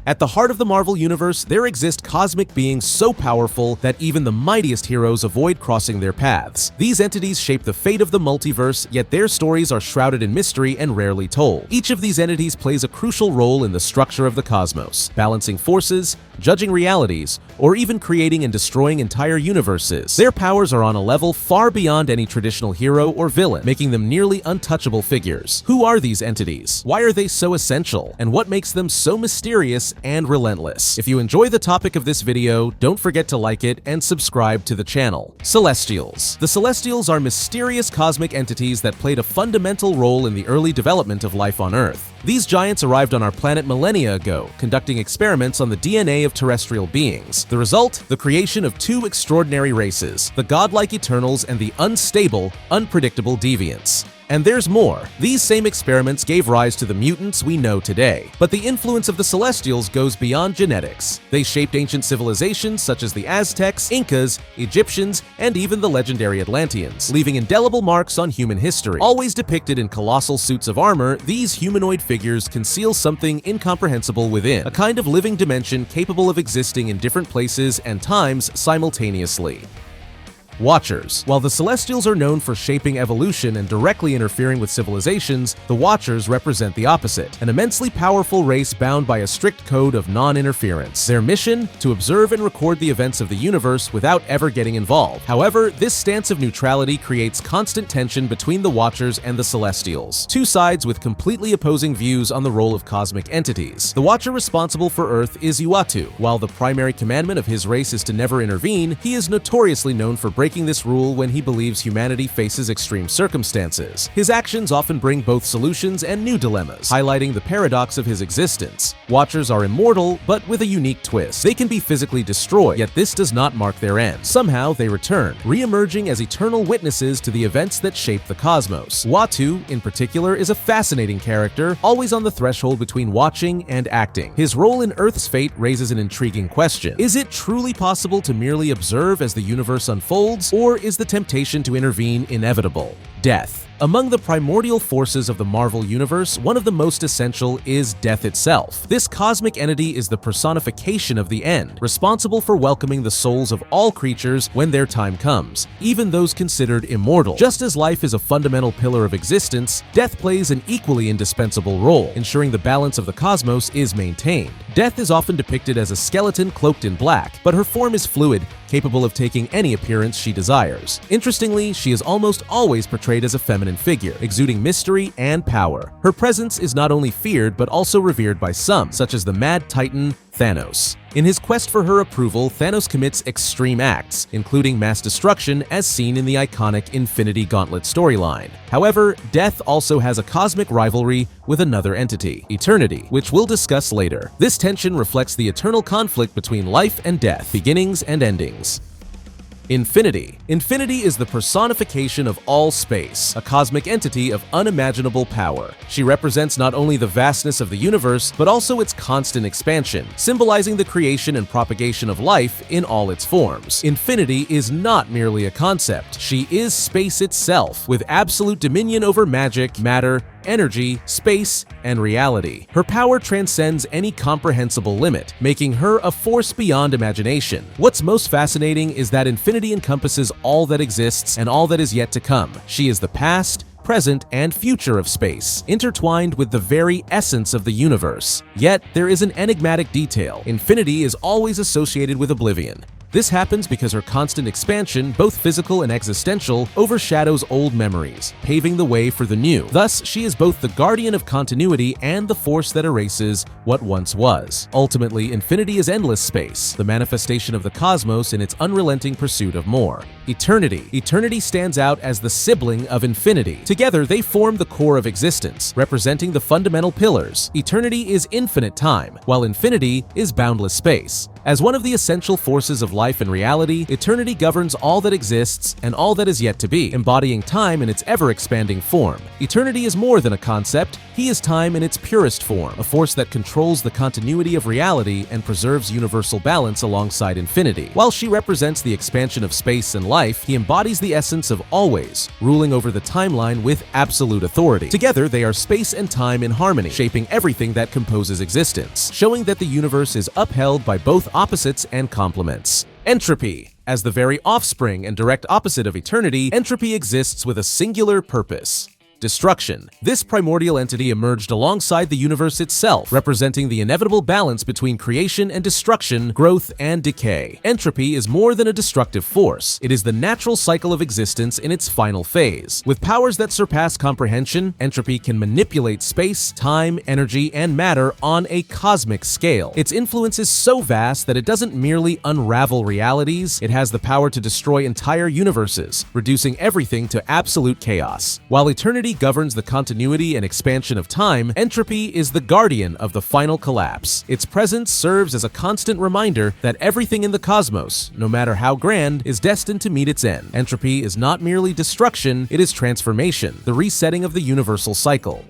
At the heart of the Marvel Universe, there exist cosmic beings so powerful that even the mightiest heroes avoid crossing their paths. These entities shape the fate of the multiverse, yet their stories are shrouded in mystery and rarely told. Each of these entities plays a crucial role in the structure of the cosmos, balancing forces, judging realities, or even creating and destroying entire universes. Their powers are on a level far beyond any traditional hero or villain, making them nearly untouchable figures. Who are these entities? Why are they so essential? And what makes them so mysterious and relentless? If you enjoy the topic of this video, don't forget to like it and subscribe to the channel. Celestials. The Celestials are mysterious cosmic entities that played a fundamental role in the early development of life on Earth. These giants arrived on our planet millennia ago, conducting experiments on the DNA of terrestrial beings. The result? The creation of two extraordinary races, the godlike Eternals and the unstable, unpredictable Deviants. And there's more. These same experiments gave rise to the mutants we know today. But the influence of the Celestials goes beyond genetics. They shaped ancient civilizations such as the Aztecs, Incas, Egyptians, and even the legendary Atlanteans, leaving indelible marks on human history. Always depicted in colossal suits of armor, these humanoid figures conceal something incomprehensible within, a kind of living dimension capable of existing in different places and times simultaneously. Watchers. While the Celestials are known for shaping evolution and directly interfering with civilizations, the Watchers represent the opposite, an immensely powerful race bound by a strict code of non-interference. Their mission? To observe and record the events of the universe without ever getting involved. However, this stance of neutrality creates constant tension between the Watchers and the Celestials, two sides with completely opposing views on the role of cosmic entities. The Watcher responsible for Earth is Uatu. While the primary commandment of his race is to never intervene, he is notoriously known for breaking this rule when he believes humanity faces extreme circumstances. His actions often bring both solutions and new dilemmas, highlighting the paradox of his existence. Watchers are immortal, but with a unique twist. They can be physically destroyed, yet this does not mark their end. Somehow they return, re-emerging as eternal witnesses to the events that shape the cosmos. Uatu, in particular, is a fascinating character, always on the threshold between watching and acting. His role in Earth's fate raises an intriguing question. Is it truly possible to merely observe as the universe unfolds? Or is the temptation to intervene inevitable? Death. Among the primordial forces of the Marvel Universe, one of the most essential is death itself. This cosmic entity is the personification of the end, responsible for welcoming the souls of all creatures when their time comes, even those considered immortal. Just as life is a fundamental pillar of existence, death plays an equally indispensable role, ensuring the balance of the cosmos is maintained. Death is often depicted as a skeleton cloaked in black, but her form is fluid, capable of taking any appearance she desires. Interestingly, she is almost always portrayed as a feminine figure, exuding mystery and power. Her presence is not only feared but also revered by some, such as the Mad Titan Thanos. In his quest for her approval, Thanos commits extreme acts, including mass destruction as seen in the iconic Infinity Gauntlet storyline. However, death also has a cosmic rivalry with another entity, Eternity, which we'll discuss later. This tension reflects the eternal conflict between life and death, beginnings and endings. Infinity. Infinity is the personification of all space, a cosmic entity of unimaginable power. She represents not only the vastness of the universe, but also its constant expansion, symbolizing the creation and propagation of life in all its forms. Infinity is not merely a concept. She is space itself, with absolute dominion over magic, matter, energy, space, and reality. Her power transcends any comprehensible limit, making her a force beyond imagination. What's most fascinating is that Infinity encompasses all that exists and all that is yet to come. She is the past, present, and future of space, intertwined with the very essence of the universe. Yet, there is an enigmatic detail. Infinity is always associated with Oblivion. This happens because her constant expansion, both physical and existential, overshadows old memories, paving the way for the new. Thus, she is both the guardian of continuity and the force that erases what once was. Ultimately, Infinity is endless space, the manifestation of the cosmos in its unrelenting pursuit of more. Eternity. Eternity stands out as the sibling of Infinity. Together, they form the core of existence, representing the fundamental pillars. Eternity is infinite time, while Infinity is boundless space. As one of the essential forces of life and reality, eternity governs all that exists and all that is yet to be, embodying time in its ever-expanding form. Eternity is more than a concept. He is time in its purest form, a force that controls the continuity of reality and preserves universal balance alongside infinity. While she represents the expansion of space and life, he embodies the essence of always, ruling over the timeline with absolute authority. Together, they are space and time in harmony, shaping everything that composes existence, showing that the universe is upheld by both opposites and complements. Entropy. As the very offspring and direct opposite of eternity, entropy exists with a singular purpose: destruction. This primordial entity emerged alongside the universe itself, representing the inevitable balance between creation and destruction, growth and decay. Entropy is more than a destructive force. It is the natural cycle of existence in its final phase. With powers that surpass comprehension, entropy can manipulate space, time, energy, and matter on a cosmic scale. Its influence is so vast that it doesn't merely unravel realities, it has the power to destroy entire universes, reducing everything to absolute chaos. While eternity governs the continuity and expansion of time, entropy is the guardian of the final collapse. Its presence serves as a constant reminder that everything in the cosmos, no matter how grand, is destined to meet its end. Entropy is not merely destruction, it is transformation, the resetting of the universal cycle.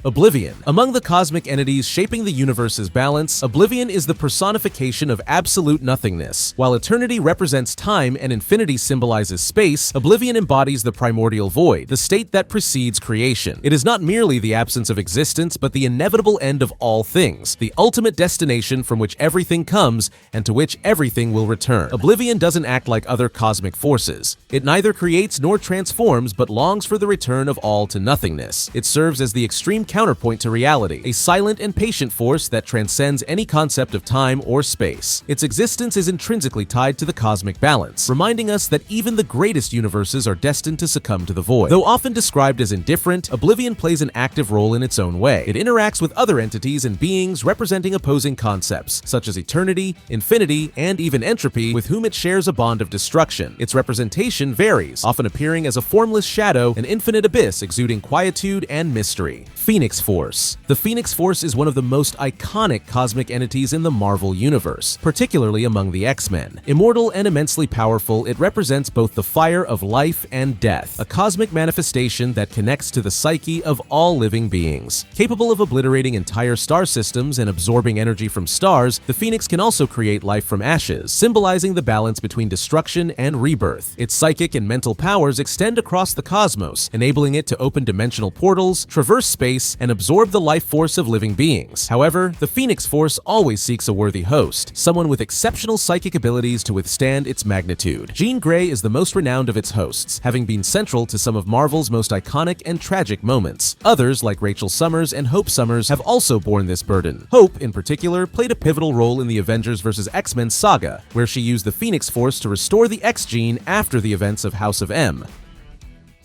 Oblivion. Among the cosmic entities shaping the universe's balance, Oblivion is the personification of absolute nothingness. While eternity represents time and infinity symbolizes space, Oblivion embodies the primordial void, the state that precedes creation. It is not merely the absence of existence, but the inevitable end of all things, the ultimate destination from which everything comes and to which everything will return. Oblivion doesn't act like other cosmic forces. It neither creates nor transforms, but longs for the return of all to nothingness. It serves as the extreme counterpoint to reality, a silent and patient force that transcends any concept of time or space. Its existence is intrinsically tied to the cosmic balance, reminding us that even the greatest universes are destined to succumb to the void. Though often described as indifferent, Oblivion plays an active role in its own way. It interacts with other entities and beings representing opposing concepts, such as eternity, infinity, and even entropy, with whom it shares a bond of destruction. Its representation varies, often appearing as a formless shadow, an infinite abyss exuding quietude and mystery. Phoenix Force. The Phoenix Force is one of the most iconic cosmic entities in the Marvel Universe, particularly among the X-Men. Immortal and immensely powerful, it represents both the fire of life and death, a cosmic manifestation that connects to the psyche of all living beings. Capable of obliterating entire star systems and absorbing energy from stars, the Phoenix can also create life from ashes, symbolizing the balance between destruction and rebirth. Its psychic and mental powers extend across the cosmos, enabling it to open dimensional portals, traverse space, and absorb the life force of living beings. However, the Phoenix Force always seeks a worthy host, someone with exceptional psychic abilities to withstand its magnitude. Jean Grey is the most renowned of its hosts, having been central to some of Marvel's most iconic and tragic moments. Others, like Rachel Summers and Hope Summers, have also borne this burden. Hope, in particular, played a pivotal role in the Avengers vs. X-Men saga, where she used the Phoenix Force to restore the X gene after the events of House of M.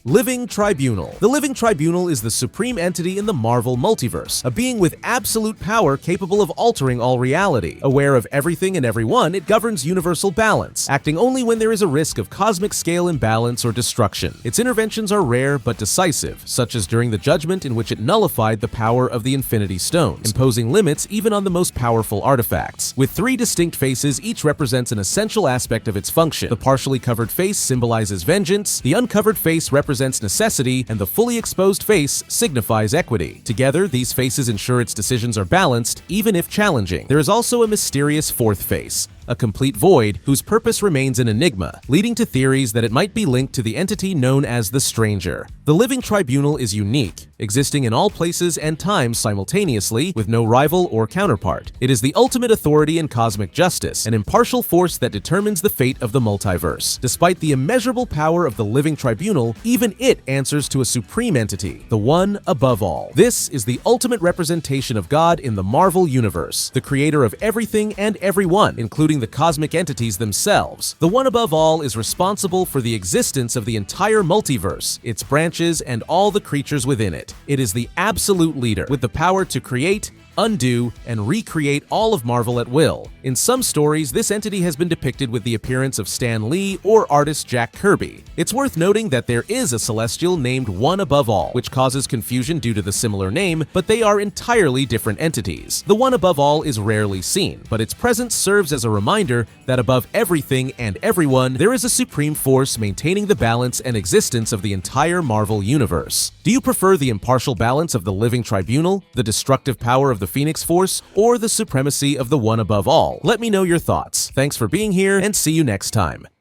Living Tribunal. The Living Tribunal is the supreme entity in the Marvel Multiverse, a being with absolute power capable of altering all reality. Aware of everything and everyone, it governs universal balance, acting only when there is a risk of cosmic scale imbalance or destruction. Its interventions are rare but decisive, such as during the Judgment in which it nullified the power of the Infinity Stones, imposing limits even on the most powerful artifacts. With three distinct faces, each represents an essential aspect of its function. The partially covered face symbolizes vengeance, the uncovered face represents necessity, and the fully exposed face signifies equity. Together, these faces ensure its decisions are balanced, even if challenging. There is also a mysterious fourth face, a complete void whose purpose remains an enigma, leading to theories that it might be linked to the entity known as the Stranger. The Living Tribunal is unique, existing in all places and times simultaneously, with no rival or counterpart. It is the ultimate authority in cosmic justice, an impartial force that determines the fate of the multiverse. Despite the immeasurable power of the Living Tribunal, even it answers to a supreme entity, the one above all. This is the ultimate representation of God in the Marvel Universe, the creator of everything and everyone, including the cosmic entities themselves. The one above all is responsible for the existence of the entire multiverse, its branches, and all the creatures within it. It is the absolute leader, with the power to create, undo, and recreate all of Marvel at will. In some stories, this entity has been depicted with the appearance of Stan Lee or artist Jack Kirby. It's worth noting that there is a Celestial named One Above All, which causes confusion due to the similar name, but they are entirely different entities. The One Above All is rarely seen, but its presence serves as a reminder that above everything and everyone, there is a supreme force maintaining the balance and existence of the entire Marvel universe. Do you prefer the impartial balance of the Living Tribunal, the destructive power of the Phoenix Force, or the supremacy of the One Above All? Let me know your thoughts. Thanks for being here, and see you next time.